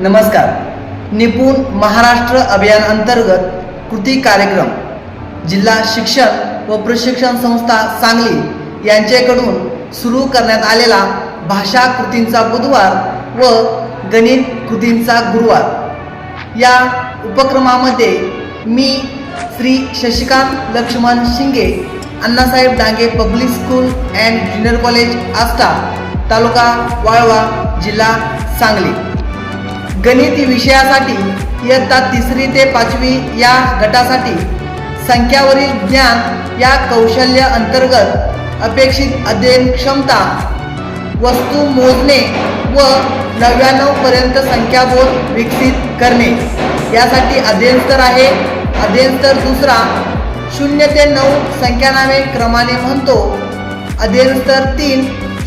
नमस्कार. निपुण महाराष्ट्र अभियान अंतर्गत कृती कार्यक्रम जिल्हा शिक्षण व प्रशिक्षण संस्था सांगली यांच्याकडून सुरू करण्यात आलेला भाषा कृतींचा बुधवार व गणित कृतींचा गुरुवार या उपक्रमामध्ये मी Shri Shashikant Laxman Shinge, Annasaheb Dange public school and junior college Ashta, taluka Walwa, जिल्हा सांगली, गणित विषयासाठी इयत्ता 3री ते 5वी या गटासाठी संख्यावरील ज्ञान या कौशल्य अंतर्गत अपेक्षित अध्ययन क्षमता, वस्तू मोजणे व 99 पर्यंत संख्याबोध विकसित करणे यासाठी अध्ययन स्तर आहे. अध्ययन स्तर दुसरा 0 ते 9 संख्यानामे क्रमाने म्हणतो. अध्ययन स्तर 3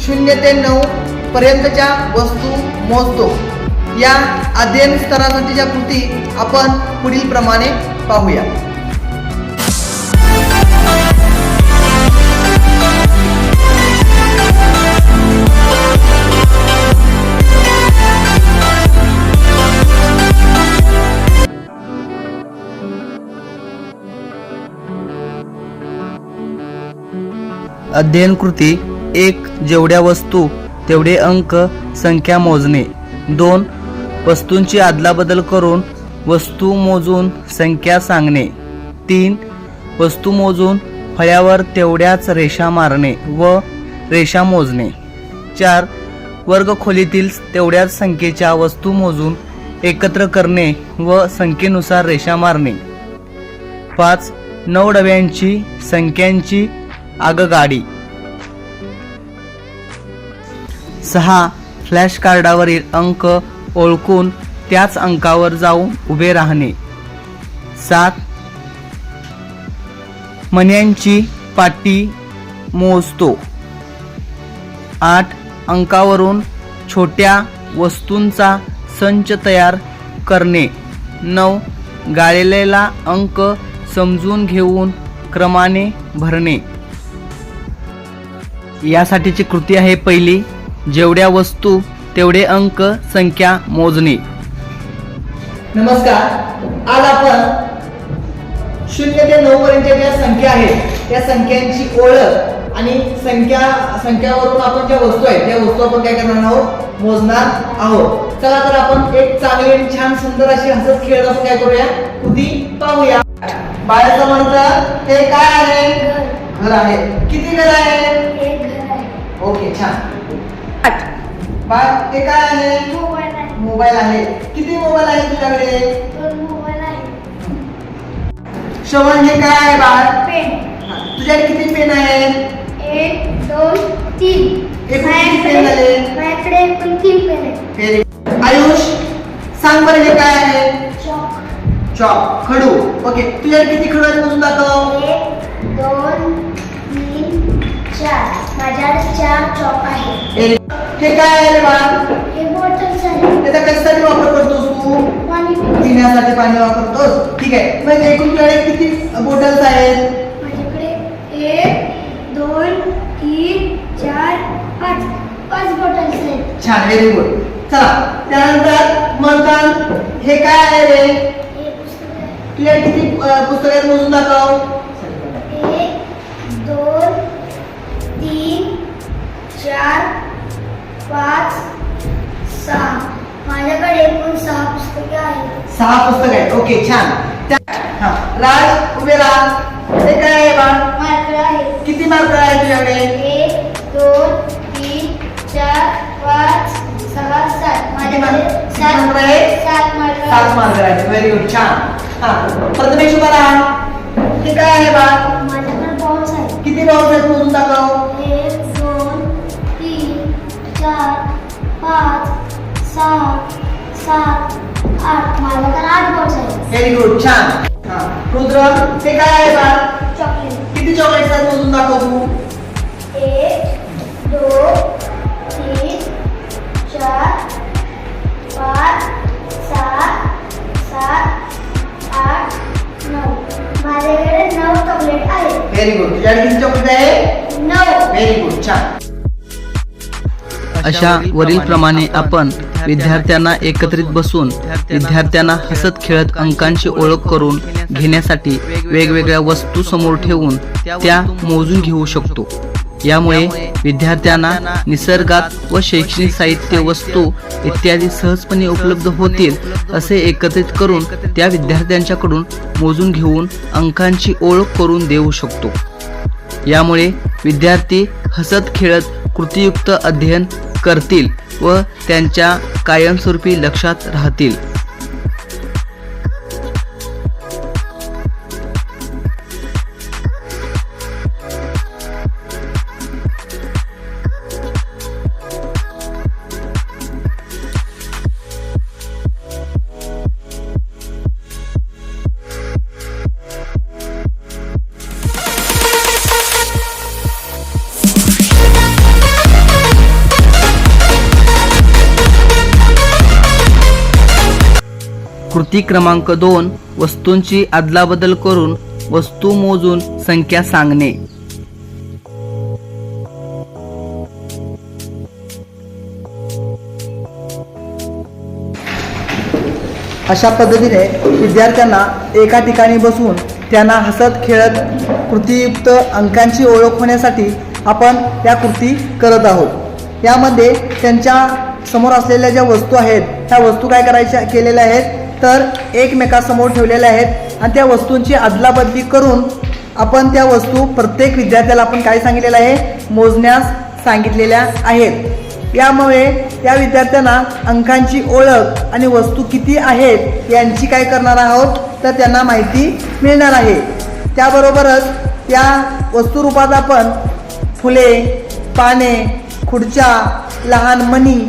0 ते 9 पर्यंतच्या वस्तू मोजतो. या अध्ययन स्तरासाठीच्या कृती आपण पुढील प्रमाणे पाहूया. अध्ययन कृती 1. जेवढ्या वस्तू तेवढे अंक संख्या मोजणे. 2. वस्तूंची अदलाबदल करून वस्तू मोजून संख्या सांगणे. 3. वस्तू मोजून फळ्यावर तेवढ्याच रेषा मारणे व रेषा मोजणे. 4. वर्गखोलीतील तेवढ्याच संख्येच्या वस्तू मोजून एकत्र करणे व संख्येनुसार रेषा मारणे. 5. 9 डब्यांची संख्यांची आगगाडी. 6. फ्लॅश कार्डावरील अंक ओळखून त्याच अंकावर जाऊन उभे राहणे. 7. मण्यांची पाटी मोजतो. 8. अंकावरून छोट्या वस्तूंचा संच तयार करणे. 9. गाळलेला अंक समजून घेऊन क्रमाने भरणे. यासाठीची कृती आहे पहिली, जेवढ्या वस्तू तेवढे अंक संख्या मोजणे. नमस्कार. आज आपण 0 ते 9 पर्यंतच्या ज्या संख्या आहेत त्या संख्यांची ओळख आणि संख्यावरून आपण ज्या वस्तू आहेत त्या वस्तू आपण काय करणार आहोत, मोजणार आहोत. चला तर आपण एक चांगली आणि छान सुंदर अशी हसत खेळत आपण काय करूया, कृती पाहूया. बाळाचं म्हणतात हे काय आहे, घर आहे. किती घर आहे, एक घर आहे. ओके, छान. बाळ हे काय आहे, मोबाईल आहे. मोबाईल आहे. किती मोबाईल आहे तुझ्याकडे, 2 मोबाईल आहे. श्रवण हे काय आहे बाळ, पेन. तुझ्याकडे किती पेन आहेत, 1 2 3. एकूण किती पेन झाले, माझ्याकडे एकूण 3 पेन आहेत. आयुष सांग बरं हे काय आहे, चॉक. चॉक, खडू. ओके, तुझ्याकडे किती खडू आहेत मोजून दाखव. 1 2 3 4. माझ्याकडे 4 चॉक आहे. हे काय आहे रे बाळ, हे बॉटल्स आहे. त्याचा कशासाठी वापर करतोस तू, पाणी पिण्यासाठी पाणी वापरतोस. ठीक आहे, मग एकूण तुझ्याकडे किती बॉटल्स आहेत, माझ्याकडे 1 2 3 4 5 बॉटल्स आहेत. छान, व्हेरी गुड. चला त्यानंतर म्हणतात हे काय आहे रे, हे पुस्तक आहे. तुझ्या किती पुस्तक आहेत मोजून दाखव. 1 2 3 4 5 6. माझ्याकडे एकूण 6 पुस्तके आहेत. 6 पुस्तक आहेत. ओके, छान. हा, राज उभे राहा. हे काय आहे बा, मार्कर आहे. किती मार्कर आहे तुझ्याकडे, 1 2 3 4 5 6 7. माझ्याकडे 7 मार्कर आहेत. 7 मार्कर 7 मार्कर आहेत. व्हेरी गुड, छान. हा, प्रथमेश उभा राहा. हे काय आहे बा, माझ्याकडे बॉल्स आहेत. किती बॉल्स आहेत मोजून दाखव. 1 2 3 4 5 6 7 8. माझ्याकडे 8 बॉल्स आहेत. व्हेरी गुड, छान. हा, रुद्र हे काय आहे बा, चॉकलेट. किती चॉकलेट्स आहेत मोजून दाखव तू. 1 2 3 4 5 6 7 8 9. माझ्याकडे 9 चॉकलेट आहेत. Very good. तुझ्याकडे किती चॉकलेट आहे, 9. व्हेरी गुड, छान. अशा वरील प्रमाणे आपण विद्यार्थ्यांना एकत्रित बसून विद्यार्थ्यांना हसत खेळत अंकांची ओळख करून घेण्यासाठी वेगवेगळ्या वस्तू समोर ठेवून त्या मोजून घेऊ शकतो। यामुळे विद्यार्थ्यांना निसर्गात व शैक्षणिक साहित्य वस्तू इत्यादी सहजपणे उपलब्ध होतील असे एकत्रित करून त्या विद्यार्थ्यांच्याकडून मोजून घेऊन अंकांची ओळख करून देऊ शकतो। यामुळे विद्यार्थी हसत खेळत कृतीयुक्त अध्ययन करतील व त्यांच्या कायमस्वरूपी लक्षात राहतील। कृती क्रमांक 2 वस्तूंची अदलाबदल करून वस्तू मोजून संख्या सांगणे। अशा पद्धतीने विद्यार्थ्यांना एका ठिकाणी बसून त्यांना हसत खेळत कृतीयुक्त अंकांची ओळख होण्यासाठी आपण या कृती करत आहोत। यामध्ये त्यांच्या समोर असलेल्या ज्या वस्तू आहेत त्या वस्तू काय करायच्या केलेल्या आहेत तर एकमेकांसमोर ठेवलेल्या आहेत आणि त्या वस्तूंची अदलाबदली करून आपण त्या वस्तू प्रत्येक विद्यार्थ्याला आपण काय सांगितलेलं आहे मोजण्यास सांगितलेल्या आहेत। यामुळे या विद्यार्थ्यांना अंकांची ओळख आणि वस्तू किती आहेत यांची काय करणार आहोत तर त्यांना माहिती मिळणार आहे। त्याबरोबरच या वस्तू रूपात आपण फुले, पाने, खुर्च्या, लहान मणी,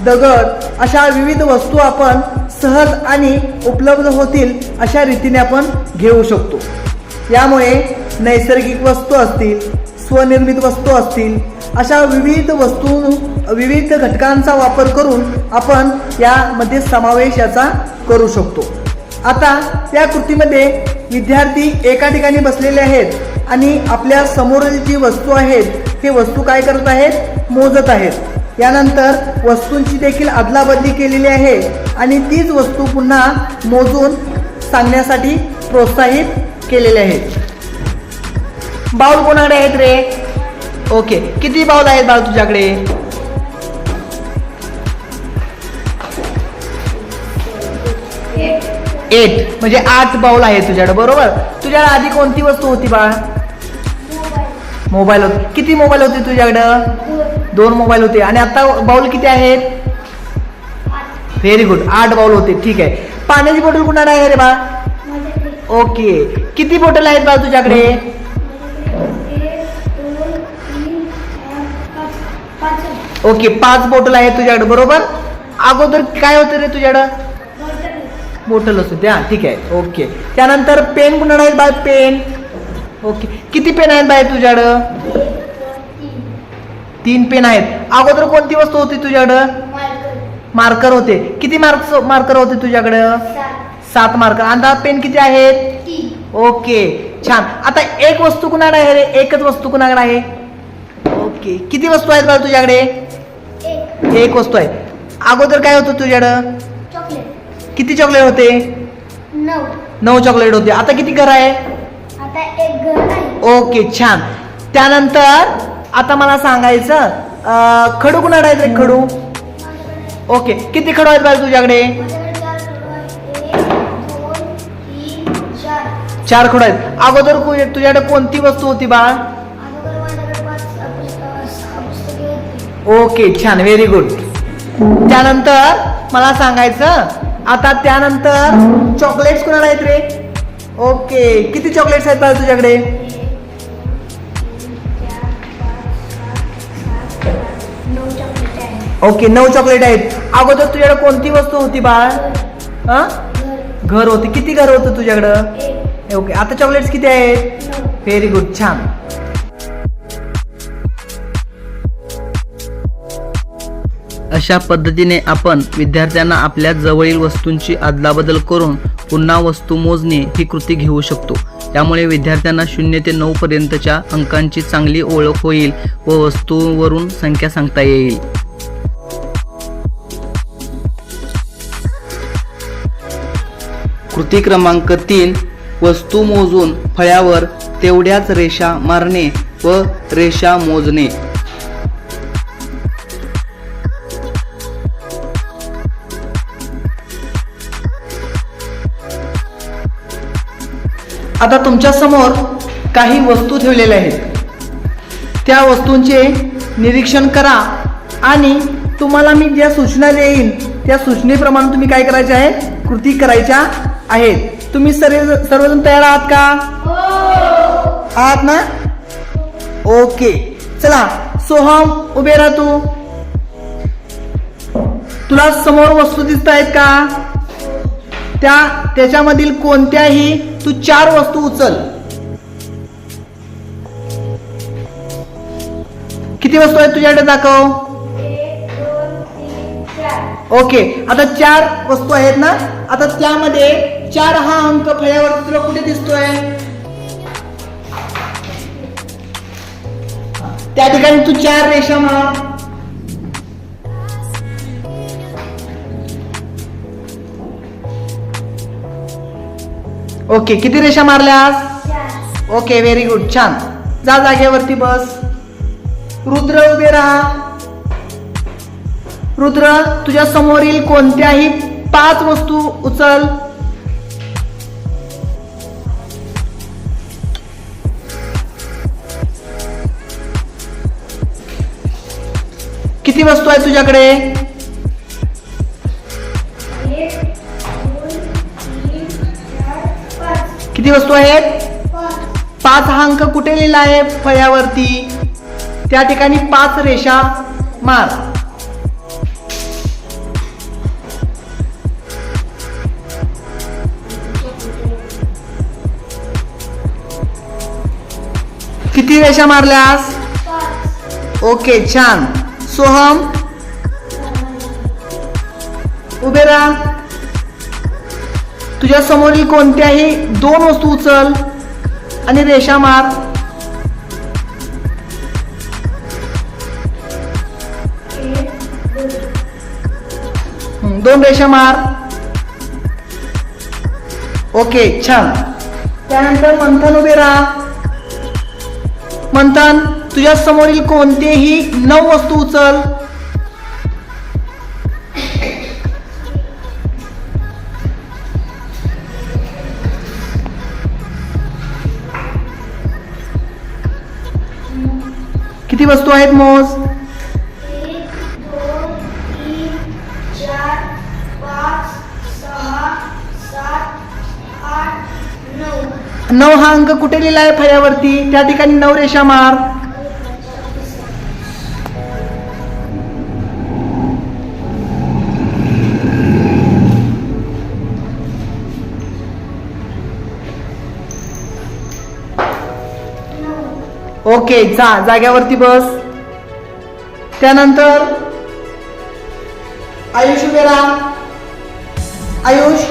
दगड अशा विविध वस्तू आपण सहज आणि उपलब्ध होतील अशा रीतीने आपण घेऊ शकतो। यामुळे नैसर्गिक वस्तू असतील, स्वनिर्मित वस्तू असतील अशा विविध घटकांचा वापर करून आपण यामध्ये समावेश याचा करू शकतो। आता या कृतीमध्ये विद्यार्थी एका ठिकाणी बसलेले आहेत आणि आपल्या समोरील जी वस्तू आहेत हे वस्तू काय करत आहेत मोजत आहेत। यानंतर वस्तूंची देखील अदलाबदली केलेली आहे आणि तीच वस्तू पुन्हा मोजून सांगण्यासाठी प्रोत्साहित केलेले आहेत। बाउल कोणाकडे आहेत रे? ओके, किती बाउल आहेत बाळ तुझ्याकडे? 8 म्हणजे 8 बाउल आहेत तुझ्याकडे, बरोबर। तुझ्याकडे आधी कोणती वस्तू होती बाळ? मोबाईल होते। किती मोबाईल होते तुझ्याकडं? 2 मोबाईल होते आणि आता बाउल किती आहेत? व्हेरी गुड, 8 बाउल होते। ठीक आहे, पाण्याची बॉटल कुणाला आहे रे बा? ओके, किती बॉटल आहेत बा तुझ्याकडे? ओके, 5 बॉटल आहेत तुझ्याकडे, बरोबर। अगोदर काय होतं रे तुझ्याकडं? बॉटलच होते। हा, ठीक आहे, ओके। त्यानंतर पेन कुणाला आहेत बा? पेन। ओके, किती पेन आहेत बाय तुझ्याकडं? 3 पेन आहेत। अगोदर कोणती वस्तू होती तुझ्याकडं? मार्कर होते। किती मार्कर होते तुझ्याकडं? 7 मार्कर। आता पेन किती आहेत? ओके, छान। आता एक वस्तू कुणाकडे आहे रे? एकच वस्तू कुणाकडे आहे? ओके, किती वस्तू आहेत बाळ तुझ्याकडे? एक वस्तू आहे। अगोदर काय होतं तुझ्याकडं? किती चॉकलेट होते? 9 चॉकलेट होते। आता किती घर आहे? आता एक घर आहे। ओके, छान। त्यानंतर आता मला सांगायचं खडू कुणाकडे आहेत रे? खडू। ओके, किती खडू आहेत बाळ तुझ्याकडे? 4 खडू आहेत। अगोदर तुझ्याकडे कोणती वस्तू होती बाळ? ओके, छान, व्हेरी गुड। त्यानंतर मला सांगायचं आता त्यानंतर चॉकलेट्स कुणाला आहेत रे? ओके, किती चॉकलेट्स आहेत बाळ तुझ्याकडे? ओके, 9 चॉकलेट आहेत। अगोदर तुझ्याकडे कोणती वस्तू होती बाळ? घर होते। किती घर होतं तुझ्याकडं? ओके, आता चॉकलेट्स किती आहेत? व्हेरी गुड, छान। अशा पद्धतीने आपण विद्यार्थ्यांना आपल्या जवळील वस्तूंची अदलाबदल करून पुन्हा वस्तू मोजणे ही कृती घेऊ शकतो। त्यामुळे विद्यार्थ्यांना 0 ते 9 पर्यंतच्या अंकांची चांगली ओळख होईल व वस्तूवरून संख्या सांगता येईल। कृती क्रमांक 3, वस्तू मोजून फळ्यावर तेवढ्याच रेषा मारणे व रेषा मोजणे. आता तुमच्या समोर काही वस्तू ठेवलेल्या आहेत. त्या वस्तूंचे निरीक्षण करा आणि तुम्हाला मी ज्या सूचना देईन त्या सूचनेप्रमाणे तुम्ही काय करायचे आहे, कृती करायच्या आहेत. तुम्ही सर्वजण तयार आहात का? आहात ना? ओके, चला सोहम उभे राहा. तुला समोर वस्तू दिसत आहेत का? त्याच्यामधील कोणत्याही तू 4 वस्तू उचल. किती वस्तू आहेत तुझ्याकडे? दाखव. 1 2 3 4. ओके, आता 4 वस्तू आहेत ना. आता त्यामध्ये 4 हा अंक फळ्यावर तुला कुठे दिसतोय? त्या ठिकाणी तू 4 रेषा मार. ओके, किती रेषा मारल्यास? 4. ओके, व्हेरी गुड, छान. जा जागेवरती बस. रुद्र उभे राहा. रुद्र, तुझ्या समोरील कोणत्याही 5 वस्तू उचल. किती वस्तू आहेत तुझ्याकडे? 1 2 3 4 5. किती वस्तू आहेत? 5. 5 हा अंक कुठे लिहिला आहे फळ्यावरती? त्या ठिकाणी 5 रेषा मार. किती रेषा मारल्यास? 5. ओके, छान. सोहम उभे राहा. तुझ्या समोरील कोणत्याही 2 वस्तू उचल आणि रेषा मार. 2 रेषा मार. ओके, छान. त्यानंतर मंथन उभे राहा. मंथन, तुझ्या समोरील कोणतेही 9 वस्तू उचल. किती वस्तू आहेत मोज? 1 2 3 4 5 6 7 8 9. 9 हा अंक कुठे लिहिला आहे फळ्यावरती? त्या ठिकाणी 9 रेषा मार. ओके, जाग्यावरती बस. त्यानंतर आयुष उभे राहा. आयुष,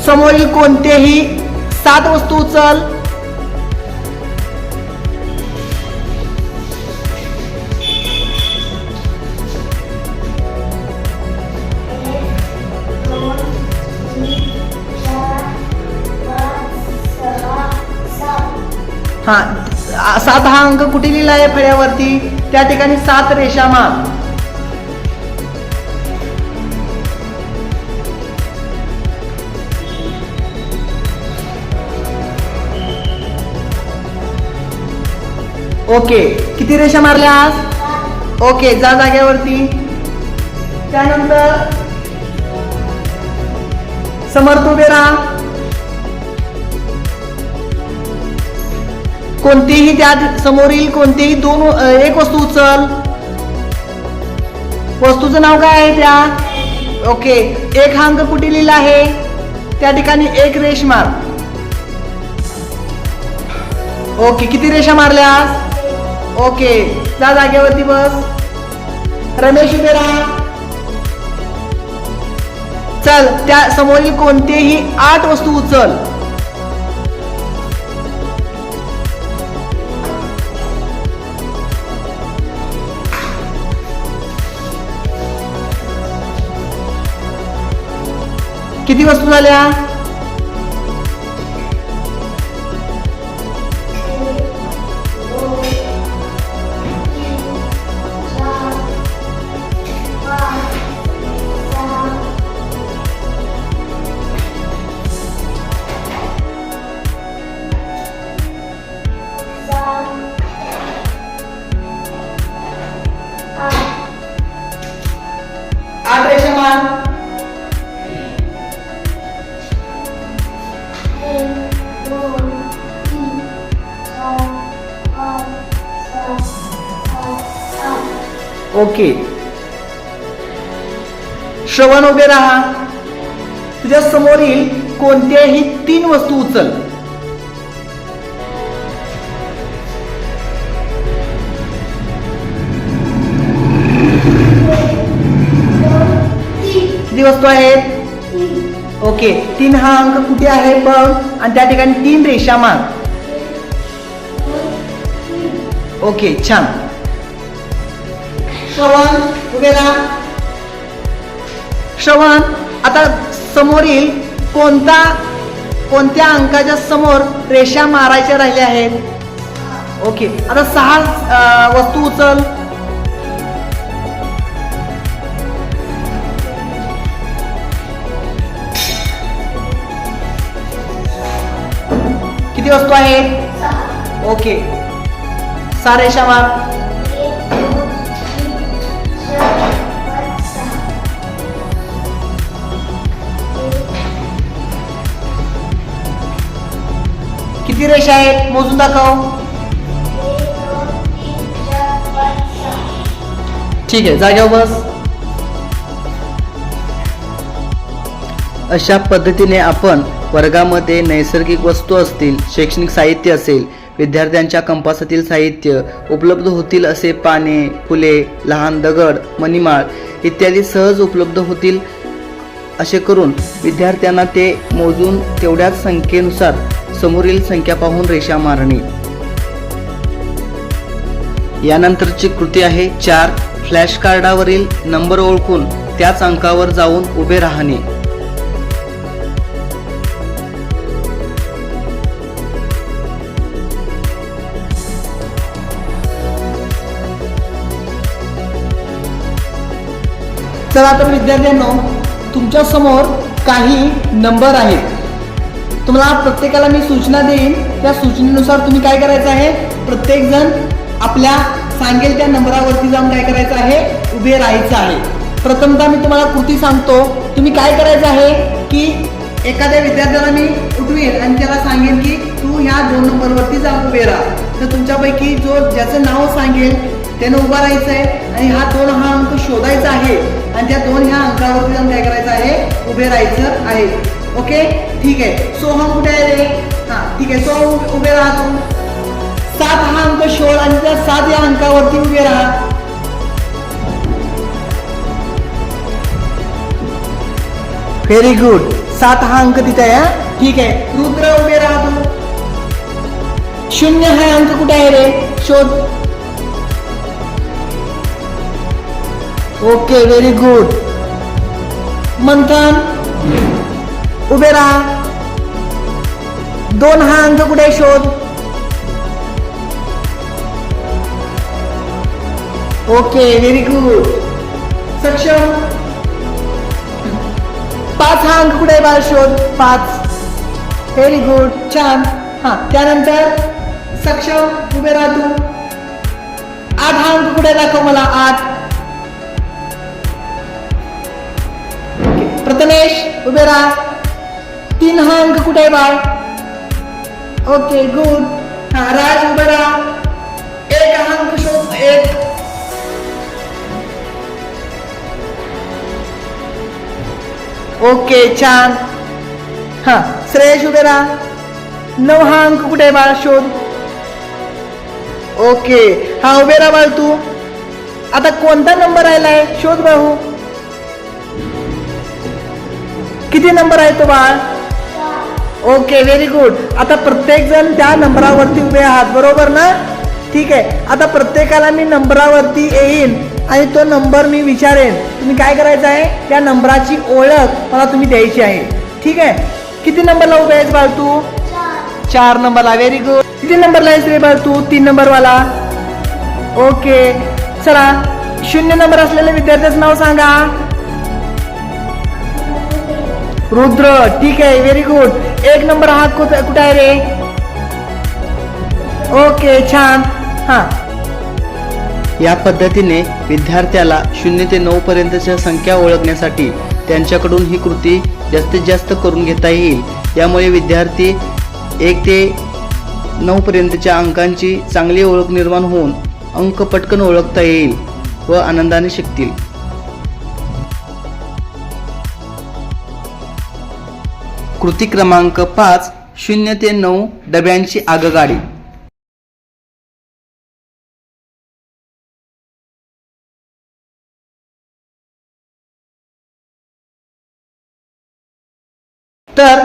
समोरील कोणतेही 7 वस्तू उचल. हा, 7 हा अंक कुठे लिहिला आहे फळ्यावरती? त्या ठिकाणी 7 रेषा मार. ओके, किती रेषा मारल्यास? ओके, जा जागेवरती. त्यानंतर समर्थ उभे राहा. कोणतीही त्या समोरील कोणतीही 1 वस्तू उचल. वस्तूचं नाव काय आहे त्या? ओके, 1 हा अंक कुठे लिहिला आहे? त्या ठिकाणी 1 रेष मार. ओके, किती रेषा मारल्यास? ओके, जा जागेवरती बस. रमेश उभे राहा. चल, त्या समोरील कोणतेही 8 वस्तू उचल. किती वस्तू झाल्या? ओके. श्रवण उभे राहा. तुझ्या समोरील कोणत्याही 3 वस्तू उचल. किती वस्तू आहेत? ओके. 3 हा अंक कुठे आहे बघ आणि त्या ठिकाणी 3 रेषा मार. ओके, छान. श्रवण उभे राहा. श्रवण, आता समोरील कोणत्या अंकाच्या समोर रेषा मारायच्या राहिल्या आहेत? ओके. आता 6 वस्तू उचल. किती वस्तू आहेत? ओके. 6 रेषा मार. किती रेषा आहेत मोजून दाखव. ठीक आहे, जागेवर बस. अशा पद्धतीने आपण वर्गामध्ये नैसर्गिक वस्तू असतील, शैक्षणिक साहित्य असेल, विद्यार्थ्यांच्या कंपासातील साहित्य, उपलब्ध होतील असे पाने, फुले, लहान दगड, मणिमाळ इत्यादी सहज उपलब्ध होतील असे करून विद्यार्थ्यांना ते मोजून तेवढ्याच संख्येनुसार समोरील संख्या पाहून रेषा मारणे. यानंतरची कृती आहे 4. फ्लॅश कार्डावरील नंबर ओळखून त्याच अंकावर जाऊन उभे राहणे. चला तर विद्यार्थ्यांनो, तुमच्या समोर काही नंबर आहेत. तुम्हाला प्रत्येकाला मी सूचना देईन. त्या सूचनेनुसार तुम्ही काय करायचं आहे, प्रत्येक जण आपल्या सांगेल त्या नंबरावरती जाऊन काय करायचं आहे, उभे राहायचं आहे. प्रथमतः मी तुम्हाला कृती सांगतो. तुम्ही काय करायचं आहे की एखाद्या विद्यार्थ्याला मी उठवीन आणि त्याला सांगेन की तू ह्या 2 नंबरवरती जाऊन उभे राहा. तर तुमच्यापैकी ज्याचं नाव सांगेल त्यानं उभा राहायचं आहे आणि हा 2 हा अंक शोधायचा आहे आणि त्या 2 ह्या अंकावरती जाऊन काय करायचं आहे, उभे राहायचं आहे. ओके, ठीक आहे. सोहम कुठे आहे रे? हा, ठीक आहे. सोहम उभे राहा तू. 7 हा अंक शोध आणि त्या 7 या अंकावरती उभे राहा. Very good. 7 हा अंक तिथे आहे. ठीक आहे. रुद्र उभे राहा तू. 0 हा अंक कुठे आहे रे? शोध. Okay, very good. मंथन उभे राहा. 2 हा अंक कुठे आहे? शोध. Okay, very good. सक्षम 5 हा अंक कुठे आहे बाळ? शोध. 5. व्हेरी गुड, छान. हा, त्यानंतर सक्षम उभे राहा तू. 8 हा अंक कुठे दाखव मला. 8. प्रथमेश उभे राहा. 3 हा अंक कुठे आहे बाळ? Okay, good. हा, राज उभे राहा. 1 हा अंक शोध. 1. ओके, छान. हा, श्रेयश उभे राहा. 9 हा अंक कुठे आहे बाळ? शोध. ओके, हा, उभे राहा बाळ तू. आता कोणता नंबर राहिलाय? शोध भाऊ. किती नंबर आहे तो बाळ? Okay, very good. आता प्रत्येक जण त्या नंबरावरती उभे आहात, बरोबर ना? ठीक आहे. आता प्रत्येकाला मी नंबरावरती येईन आणि तो नंबर मी विचारेन. तुम्ही काय करायचं आहे, त्या नंबराची ओळख मला तुम्ही द्यायची आहे. ठीक आहे. किती नंबरला उभे आहेस बाळ तू? 4 नंबरला. Very good. किती नंबरला आहेस रे बाळ तू? 3 नंबरवाला. ओके, चला 0 नंबर असलेल्या विद्यार्थ्याचं नाव सांगा. रुद्र. ठीक आहे, व्हेरी गुड. 1 नंबर हा कुठे आहे रे? ओके, छान. हा, या पद्धतीने विद्यार्थ्याला 0 ते 9 पर्यंतच्या संख्या ओळखण्यासाठी त्यांच्याकडून ही कृती जास्तीत जास्त करून घेता येईल. यामुळे विद्यार्थी 1 ते 9 पर्यंतच्या अंकांची चांगली ओळख निर्माण होऊन अंक पटकन ओळखता येईल व आनंदाने शिकतील. कृती क्रमांक 5 0 ते 9 डब्यांची आगगाडी. तर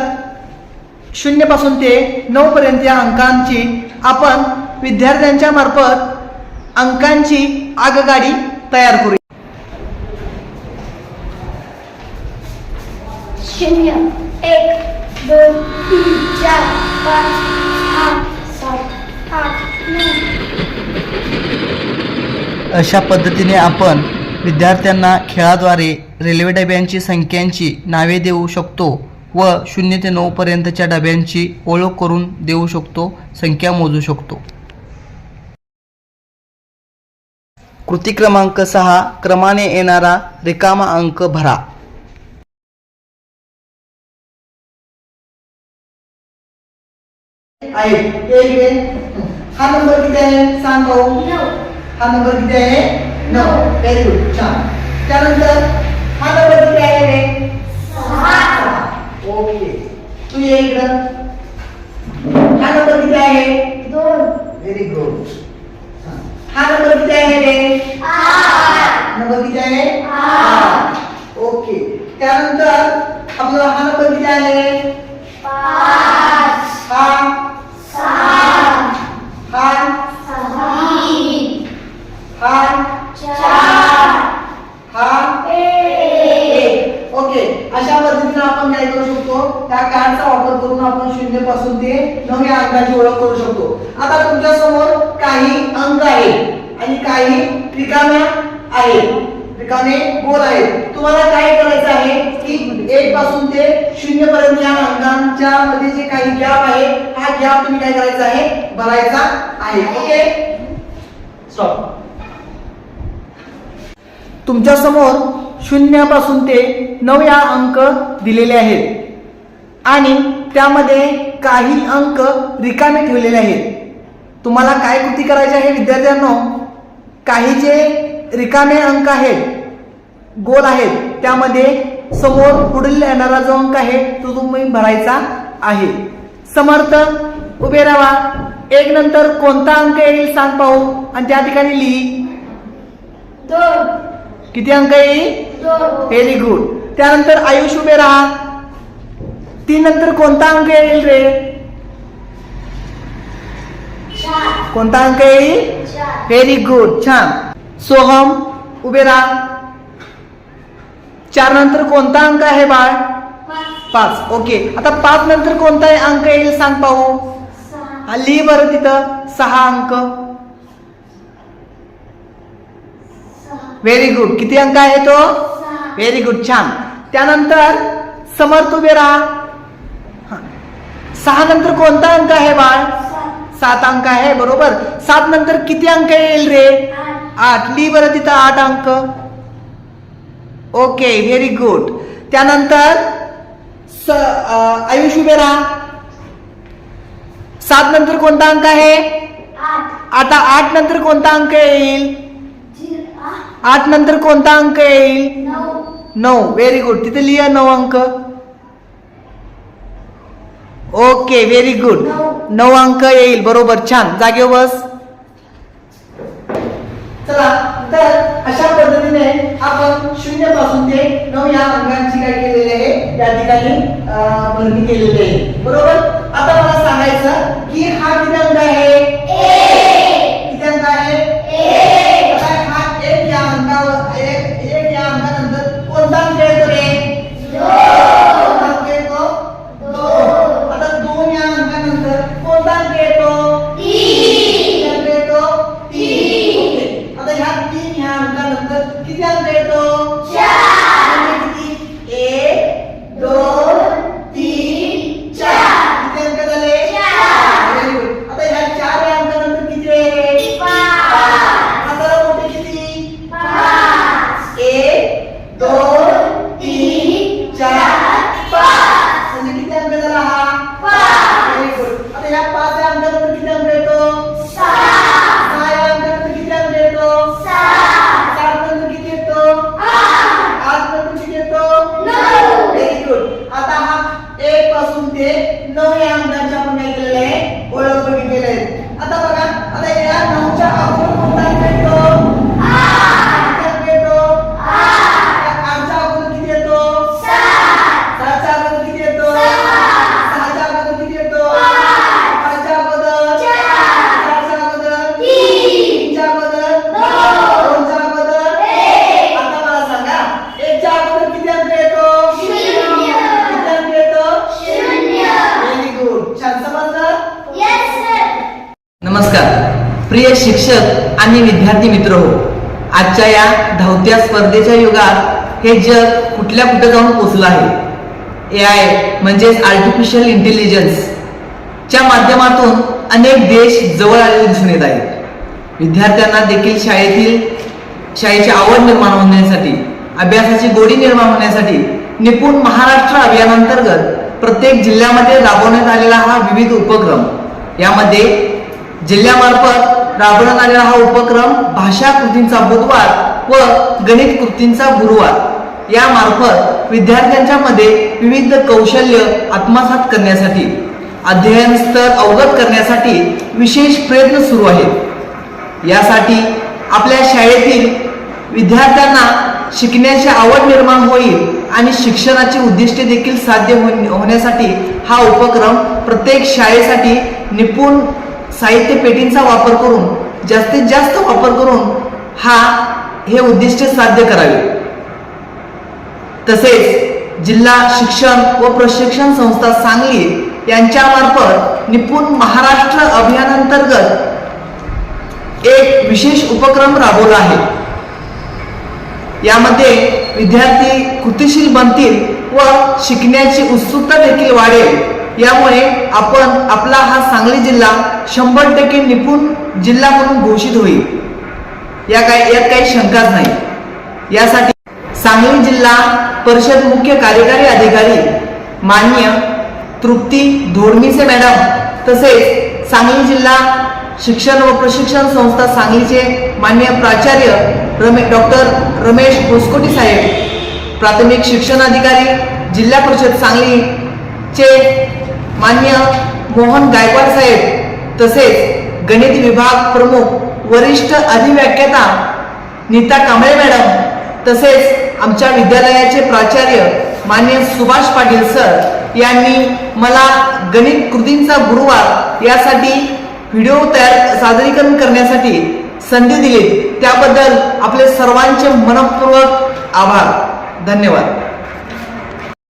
0 पासून ते 9 पर्यंत या अंकांची आपण विद्यार्थ्यांच्या मार्फत अंकांची आगगाडी तयार करू. 0 1 2 3 4 5 6 7 8 9. अशा पद्धतीने आपण विद्यार्थ्यांना खेळाद्वारे रेल्वे डब्यांची संख्यांची नावे देऊ शकतो व 0 ते 9 पर्यंतच्या डब्यांची ओळख करून देऊ शकतो, संख्या मोजू शकतो. कृती क्रमांक 6 क्रमाने येणारा रिकामा अंक भरा. हा नंबर किती आहे सांग भाऊ. 9. हा नंबर किती आहे 9. व्हेरी गुड, छान. त्यानंतर हा नंबर किती आहे रे 6. ओके, तू ये इकडं. हा नंबर किती आहे 2. Very good. हा नंबर किती आहे रे 8. नंबर किती आहे 8. ओके. त्यानंतर आपला हा नंबर किती आहे 5. हा 6. हा 3. हा 4. हा 1. ओके. अशा पद्धतीने आपण काय करू शकतो, त्या कार्डचा वापर करून आपण 0 पासून ते 9 या अंकाची ओळख करू शकतो. आता तुमच्या समोर काही अंक आहेत आणि काही रिकाम्या आहेत, रिकामे गोल आहेत. तुम्हाला काय करायचं आहे की 1 पासून ते 0 पर्यंत या अंकांच्या मध्ये जे काही गॅप आहे, हा गॅप तुम्ही काय करायचा आहे भरायचा आहे. Okay, stop. तुमच्या समोर 0 पासून ते 9 या अंक दिलेले आहेत आणि त्यामध्ये काही अंक रिकामे ठेवलेले आहेत. तुम्हाला काय कृती करायची आहे विद्यार्थ्यांनो, काही जे रिकामे अंक आहेत, गोल आहेत, त्यामध्ये समोर पुढील येणारा जो अंक आहे तो तुम्ही भरायचा आहे. समर्थ उभे राहा. 1 नंतर कोणता अंक येईल सांग पाहू आणि त्या ठिकाणी लिही. 2. किती अंक येईल 2. Very good. त्यानंतर आयुष उभे राहा. 3 नंतर कोणता अंक येईल रे 4. कोणता अंक येईल 4. व्हेरी गुड, छान. सोहम उभे राहा. 4 नंतर कोणता अंक आहे बाळ 5. ओके. आता 5 नंतर कोणता अंक येईल सांग पाहू. 6. लिही बरं तिथं 6 अंक. Very good. किती अंक आहे तो 6. व्हेरी गुड, छान. त्यानंतर समर्थ उभे राहा. 6 नंतर कोणता अंक आहे बाळ 7 अंक आहे, बरोबर. 7 नंतर किती अंक येईल रे 8. लिही बरं तिथं 8 अंक. Okay, very good. त्यानंतर आयुष उभे राहा. 7 नंतर कोणता अंक आहे 8. आता 8 नंतर कोणता अंक येईल 8 नंतर कोणता अंक येईल 9. 9. Very good. तिथे लिहा 9 अंक. Okay, very good. 9 अंक येईल, बरोबर, छान. जागेवर बस. चला, तर अशा पद्धतीने आपण 0 पासून ते 9 या अंकांची काय केलेली आहे या ठिकाणी भरणी केलेली आहे, बरोबर. आता मला सांगायचं की हा किती अंक आहे 1. किती अंक आहे 1. आता हा 1 या अंकावर 1 या अंकानंतर कोणता अंक येतो रे 2. कोणता अंक येतो 2. आता 2 या अंकानंतर कोणता अंक येतो 3. अंक येतो 3. आता ह्या 3 ह्या अंकानंतर किती अंक येतो 4. किती 1 2 3 4. किती अंक झाले 4. Very good. आता ह्या 4 हे अंकांच्या आपण काय केलेलं आहे, ओळख बघितलेले आहे. आता बघा, आता या 9च्या अगोदर कोणता अंक येतो? 8 येतो. 8च्या अगोदर किती येतो? 7च्या अगोदर किती येतो? 6च्या अगोदर किती येतो? 5च्या अगोदर 4च्या अगोदर 3च्या अगोदर 2च्या अगोदर 1. आता मला सांगा, 1च्या अगोदर किती अंक येतो? 0. किती अंक येतो? 0. Very good. छान समजलं? नमस्कार प्रिय शिक्षक आणि विद्यार्थी मित्र हो, आजच्या या धावत्या स्पर्धेच्या युगात हे जग कुठल्या कुठे जाऊन पोहोचलं आहे. AI म्हणजेच आर्टिफिशियल इंटेलिजन्स च्या माध्यमातून अनेक देश जवळ आलेले दिसून येत आहेत. विद्यार्थ्यांना देखील शाळेची आवड निर्माण होण्यासाठी, अभ्यासाची गोडी निर्माण होण्यासाठी निपुण महाराष्ट्र अभियानांतर्गत प्रत्येक जिल्ह्यामध्ये राबवण्यात आलेला हा विविध उपक्रम, यामध्ये जिल्ह्यामार्फत राबवण्यात आलेला हा उपक्रम भाषा कृतींचा बुधवार व गणित कृतींचा गुरुवार यामार्फत विद्यार्थ्यांच्या मध्ये विविध कौशल्य आत्मसात करण्यासाठी, अध्ययन स्तर अवगत करण्यासाठी विशेष प्रयत्न सुरू आहेत. यासाठी आपल्या शाळेतील विद्यार्थ्यांना शिकण्याची आवड निर्माण होईल आणि शिक्षणाची उद्दिष्टे देखील साध्य होण्यासाठी हा उपक्रम प्रत्येक शाळेसाठी निपुण साहित्य पेटींचा वापर करून, जास्तीत जास्त वापर करून हे उद्दिष्ट साध्य करावे. तसेच जिल्हा शिक्षण व प्रशिक्षण संस्था सांगली यांच्यामार्फत निपुण महाराष्ट्र अभियानांतर्गत एक विशेष उपक्रम राबवला आहे. यामध्ये विद्यार्थी कृतिशील बनतील व शिकण्याची उत्सुकता देखील वाढेल. यामुळे आपला हा सांगली जिल्हा 100% निपुण जिल्हा म्हणून घोषित होईल, यात काही शंकाच नाही. यासाठी सांगली जिल्हा परिषद मुख्य कार्यकारी अधिकारी माननीय तृप्ती धोडमीसे मॅडम, तसेच सांगली जिल्हा शिक्षण व प्रशिक्षण संस्था सांगलीचे माननीय प्राचार्य डॉक्टर रमेश भोसकोटी साहेब, प्राथमिक शिक्षण अधिकारी जिल्हा परिषद सांगलीचे माननीय मोहन गायकवाड साहेब, तसेच गणित विभाग प्रमुख वरिष्ठ अधिव्याख्याता नीता कांबळे मॅडम, तसेच आमच्या विद्यालयाचे प्राचार्य माननीय सुभाष पाटील सर यांनी मला गणित कृतींचा गुरुवार यासाठी व्हिडिओ सादरीकरण करण्यासाठी संधी दिली. त्याबद्दल आपले सर्वांचे मनपूर्वक आभार. धन्यवाद.